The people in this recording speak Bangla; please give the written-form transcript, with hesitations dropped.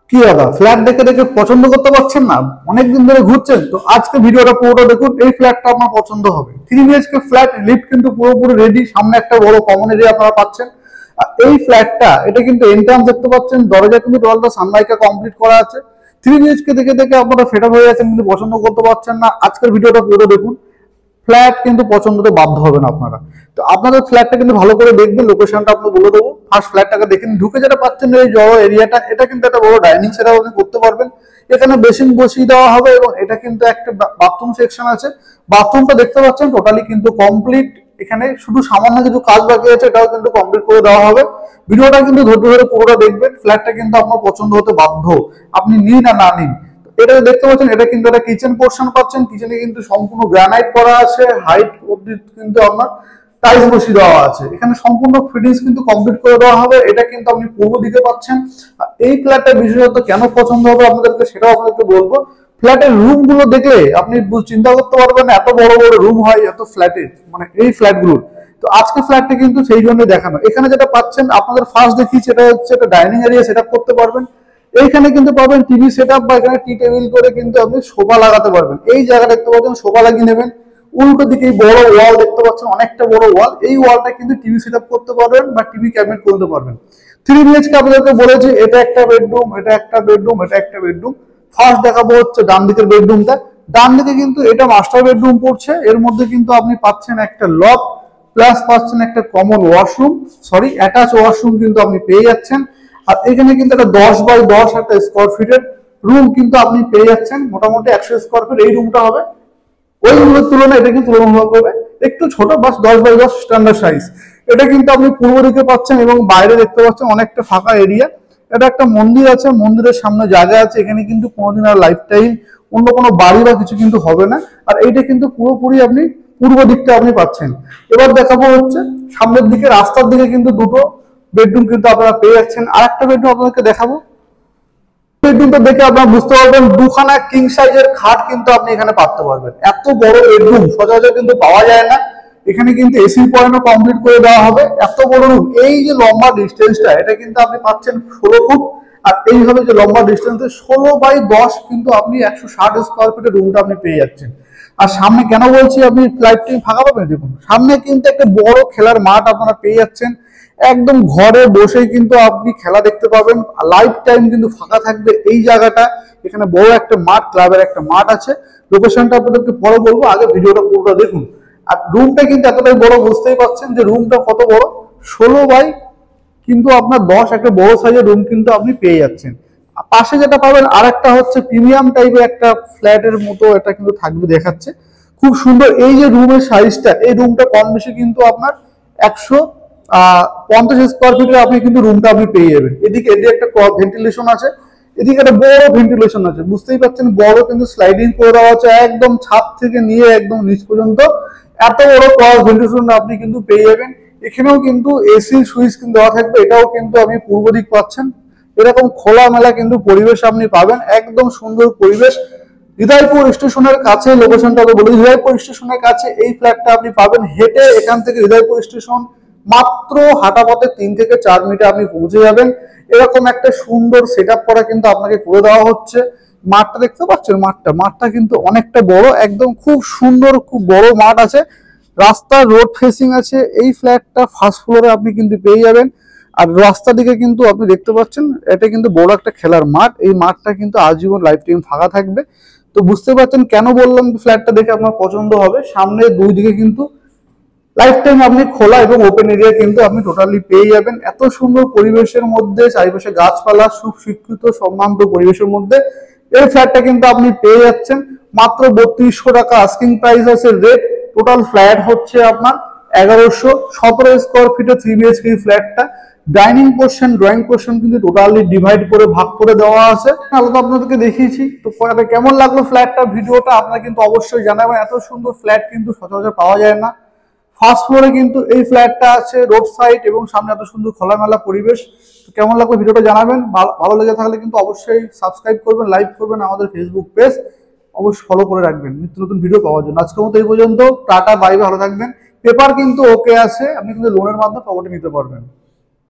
কি দাদা, ফ্ল্যাট দেখে দেখে পছন্দ করতে পারছেন না? অনেকদিন ধরে ঘুরছেন তো, আজকে ভিডিওটা পুরোটা দেখুন। এই ফ্ল্যাটটা আপনার পছন্দ হবে। 3 BHK ফ্ল্যাট, লিফট কিন্তু পুরোপুরি রেডি, সামনে একটা বড় কমন এরিয়া আপনারা পাচ্ছেন। আর এই ফ্ল্যাটটা, এটা কিন্তু এন্ট্রান্স দেখতে পাচ্ছেন, দরজা কিন্তু টোটালটা সানলাইটটা কমপ্লিট করা আছে। 3 BHK দেখে দেখে আপনারা ফেড আপ হয়ে যাচ্ছেন, কিন্তু পছন্দ করতে পারছেন না। আজকের ভিডিওটা পুরো দেখুন, ফ্ল্যাট কিন্তু পছন্দ হতে বাধ্য হবেন আপনারা। তো আপনাদের ফ্ল্যাটটা কিন্তু ভালো করে দেখবেন, লোকেশনটা আপনি বলে দেবো। ফার্স্ট ফ্ল্যাটটাকে দেখেন, ঢুকে যেটা পাচ্ছেন এই বড় এরিয়াটা, এটা কিন্তু একটা বড় ডাইনিং সেট আপনি করতে পারবেন। এখানে বেসিন বসিয়ে দেওয়া হবে এবং এটা কিন্তু একটা বাথরুম সেকশন আছে। বাথরুমটা দেখতে পাচ্ছেন টোটালি কিন্তু কমপ্লিট। এখানে শুধু সামান্য কিছু কাজ বাকি আছে, এটাও কিন্তু কমপ্লিট করে দেওয়া হবে। ভিডিওটা কিন্তু ধৈর্য ধরে পুরোটা দেখবেন, ফ্ল্যাটটা কিন্তু আপনার পছন্দ হতে বাধ্য, আপনি নিন আর না নিন। এটা দেখতে পাচ্ছেন, এটা কিন্তু একটা কিচেন পোর্শন পাচ্ছেন। কিচেনে কিন্তু সম্পূর্ণ গ্রানাইট করা আছে, হাইট অবধি কিন্তু আপনার টাইলস বসিয়ে দেওয়া আছে। এখানে সম্পূর্ণ ফিটিংস কিন্তু কমপ্লিট করে দেওয়া হবে। এটা কিন্তু আপনি পূর্ব দিকে পাচ্ছেন। এই ফ্ল্যাটটা বিশেষত কেন পছন্দ হবে আপনাদেরকে, সেটাও আপনাদেরকে বলবো। ফ্ল্যাটের রুম গুলো দেখলে আপনি চিন্তা করতে পারবেন এত বড় বড় রুম হয় এত ফ্ল্যাটে, মানে এই ফ্ল্যাটগুলোর। তো আজকে ফ্ল্যাটটা কিন্তু সেই জন্য দেখানো। এখানে যেটা পাচ্ছেন আপনাদের ফার্স্ট দেখিয়েছি, এটা হচ্ছে একটা ডাইনিং এরিয়া সেট আপ করতে পারবেন। এইখানে কিন্তু পাবেন টিভি সেট আপ, বা এখানে টি টেবিল করে কিন্তু আপনি সোফা লাগাতে পারবেন। এই জায়গা দেখতে পাচ্ছেন, সোফা লাগিয়ে নেবেন। উল্টো দিকে বড় ওয়াল দেখতে পাচ্ছেন, অনেকটা বড় ওয়াল। এই ওয়ালটা কিন্তু টিভি সেট আপ করতে পারবেন বা টিভি ক্যাবিনেট করতে পারবেন। 3 BHK আপনাদেরকে বলেছি, এটা একটা বেডরুম, এটা একটা বেডরুম, এটা একটা বেডরুম। ফার্স্ট দেখাবো হচ্ছে ডান দিকের বেডরুমটা। ডান দিকে কিন্তু এটা মাস্টার বেডরুম পড়ছে। এর মধ্যে কিন্তু আপনি পাচ্ছেন একটা লফট, প্লাস পাচ্ছেন একটা common washroom, sorry attach washroom কিন্তু আপনি পেয়ে যাচ্ছেন। আর এখানে কিন্তু একটা 10x10 একটা স্কোয়ার ফিটের রুম কিন্তু আপনি পেয়ে যাচ্ছেন। মোটামুটি 100 স্কোয়ার ফিট এই রুমটা হবে। ওই রুমের তুলনায় এটা কিন্তু তুলনামূলকভাবে একটু ছোট, বাস 10x10 স্ট্যান্ডার্ড সাইজ। এটা কিন্তু আপনি পূর্ব দিকে পাচ্ছেন এবং বাইরে দেখতে পাচ্ছেন অনেকটা ফাঁকা এরিয়া। এটা একটা মন্দির আছে, মন্দিরের সামনে জায়গা আছে। এখানে কিন্তু কোনোদিন আর লাইফ টাইম অন্য কোনো বাড়ি বা কিছু কিন্তু হবে না। আর এইটা কিন্তু পুরোপুরি আপনি পূর্ব দিকটা আপনি পাচ্ছেন। এবার দেখাবো হচ্ছে সামনের দিকে, রাস্তার দিকে কিন্তু দুটো বেডরুম কিন্তু আপনারা পেয়ে যাচ্ছেন। আর একটা বেডরুম আপনাদেরকে দেখাবো। বেডরুমটা দেখে আপনারা বুঝতে পারবেন, দুখানা কিং সাইজের খাট কিন্তু আপনি এখানে পাতে পারবেন। এত বড় বেডরুম সচরাচর কিন্তু পাওয়া যায় না। এখানে কিন্তু এসি পয়েন্টও কমপ্লিট করে দেওয়া হবে। এত বড় রুম, এই যে লম্বা ডিস্টেন্সটা, এটা কিন্তু আপনি পাচ্ছেন 16 ফুট। আর এইভাবে যে লম্বা ডিস্টেন্স 16x10 কিন্তু আপনি 160 স্কোয়ার ফিটের রুমটা আপনি পেয়ে যাচ্ছেন। আর সামনে কেন বলছি আপনি ফ্লাইট টাইম ফাঁকা পাবেন, দেখুন সামনে কিন্তু একটা বড় খেলার মাঠ আপনারা পেয়ে যাচ্ছেন। একদম ঘরে বসেই কিন্তু আপনি খেলা দেখতে পাবেন, লাইফ টাইম কিন্তু ফাঁকা থাকবে এই জায়গাটা। এখানে বড় একটা মাঠ, ক্লাবের একটা মাঠ আছে। লোকেশনটা আপনাদেরকে পরে বলবো, আগে ভিডিওটা পুরোটা দেখুন। আর রুমটা কিন্তু এতটাই বড়, বুঝতেই পারছেন যে রুমটা কত বড়। 16x কিন্তু আপনার 10 একটা বড় সাইজের রুম কিন্তু আপনি পেয়ে যাচ্ছেন। পাশে যেটা পাবেন আর একটা হচ্ছে প্রিমিয়াম টাইপের একটা ফ্ল্যাটের মতো, এটা কিন্তু থাকবে, দেখাচ্ছে খুব সুন্দর। এই যে রুমের সাইজটা, এই রুমটা কম বেশি কিন্তু আপনার 150 স্কোয়ার ফিটের আপনি কিন্তু রুমটা আপনি পেয়ে যাবেন। এদিকে একটা ভেন্টিলেশন আছে, এদিকে একটা বড় ভেন্টিলেশন আছে, বুঝতেই পারছেন বড় কিন্তু স্লাইডিং করে দেওয়া আছে একদম ছাদ থেকে নিয়ে একদম নিচ পর্যন্ত। এত বড় ক্রস ভেন্টিলেশন আপনি কিন্তু পেয়ে যাবেন। এখানেও কিন্তু এসি সুইচ কিন্তু দেওয়া থাকবে। এটাও কিন্তু আপনি পূর্ব দিক পাচ্ছেন। এরকম খোলামেলা কিন্তু পরিবেশ আপনি পাবেন, একদম সুন্দর পরিবেশ। হৃদয়পুর স্টেশনের কাছে লোকেশনটা বলি, হৃদয়পুর স্টেশনের কাছে এই ফ্ল্যাটটা আপনি পাবেন। হেঁটে এখান থেকে হৃদয়পুর স্টেশন মাত্র হাঁটা পথে 3 থেকে 4 মিনিটে আপনি পৌঁছে যাবেন। এরকম একটা সুন্দর সেট আপ করা কিন্তু আপনাকে করে দেওয়া হচ্ছে। মাঠটা দেখতে পাচ্ছেন, মাঠটা কিন্তু অনেকটা বড়, একদম খুব সুন্দর, খুব বড় মাঠ আছে। রাস্তা রোড ফেসিং আছে। এই ফ্ল্যাটটা ফার্স্ট ফ্লোরে আপনি কিন্তু পেয়ে যাবেন। আর রাস্তা দিকে কিন্তু আপনি দেখতে পাচ্ছেন এটা কিন্তু বড় একটা খেলার মাঠ। এই মাঠটা কিন্তু আজীবন লাইফ টাইম ফাঁকা থাকবে। তো বুঝতে পারছেন কেন বললাম ফ্ল্যাটটা দেখে আপনার পছন্দ হবে। সামনে দুই দিকে কিন্তু লাইফ টাইম আপনি খোলা এবং ওপেন এরিয়া কিন্তু আপনি টোটালি পেয়ে যাবেন। এত সুন্দর পরিবেশের মধ্যে, চারিপাশে গাছপালা, সুশিক্ষিত সম্মানিত পরিবেশের মধ্যে এই ফ্ল্যাটটা কিন্তু আপনি পেয়ে যাচ্ছেন মাত্র 3200 টাকা আস্কিং প্রাইস আছে রেট। টোটাল ফ্ল্যাট হচ্ছে আপনার 1117 স্কোয়ার ফিটে 3 BHK ফ্ল্যাটটা। ডাইনিং পোর্শন, ড্রয়িং পোর্শন কিন্তু টোটালি ডিভাইড করে ভাগ করে দেওয়া আছে। আলাদা আপনাদেরকে দেখিয়েছি। তো কেমন লাগলো ফ্ল্যাটটা, ভিডিওটা আপনারা কিন্তু অবশ্যই জানাবেন। এত সুন্দর ফ্ল্যাট কিন্তু সচরাচর পাওয়া যায় না। ফার্স্ট ফ্লোরে কিন্তু এই ফ্ল্যাটটা আছে, রোড সাইড এবং সামনে এত সুন্দর খোলামেলা পরিবেশ। তো কেমন লাগলো ভিডিওটা জানাবেন। ভালো লেগে থাকলে কিন্তু অবশ্যই সাবস্ক্রাইব করবেন, লাইক করবেন, আমাদের ফেসবুক পেজ অবশ্যই ফলো করে রাখবেন নিত্য নতুন ভিডিও পাওয়ার জন্য। আজকের মতো এই পর্যন্ত, টাটা, বাই, ভালো থাকবেন। পেপার কিন্তু ওকে আছে, আপনি কিন্তু লোনের মাধ্যমে প্রপার্টি নিতে পারবেন।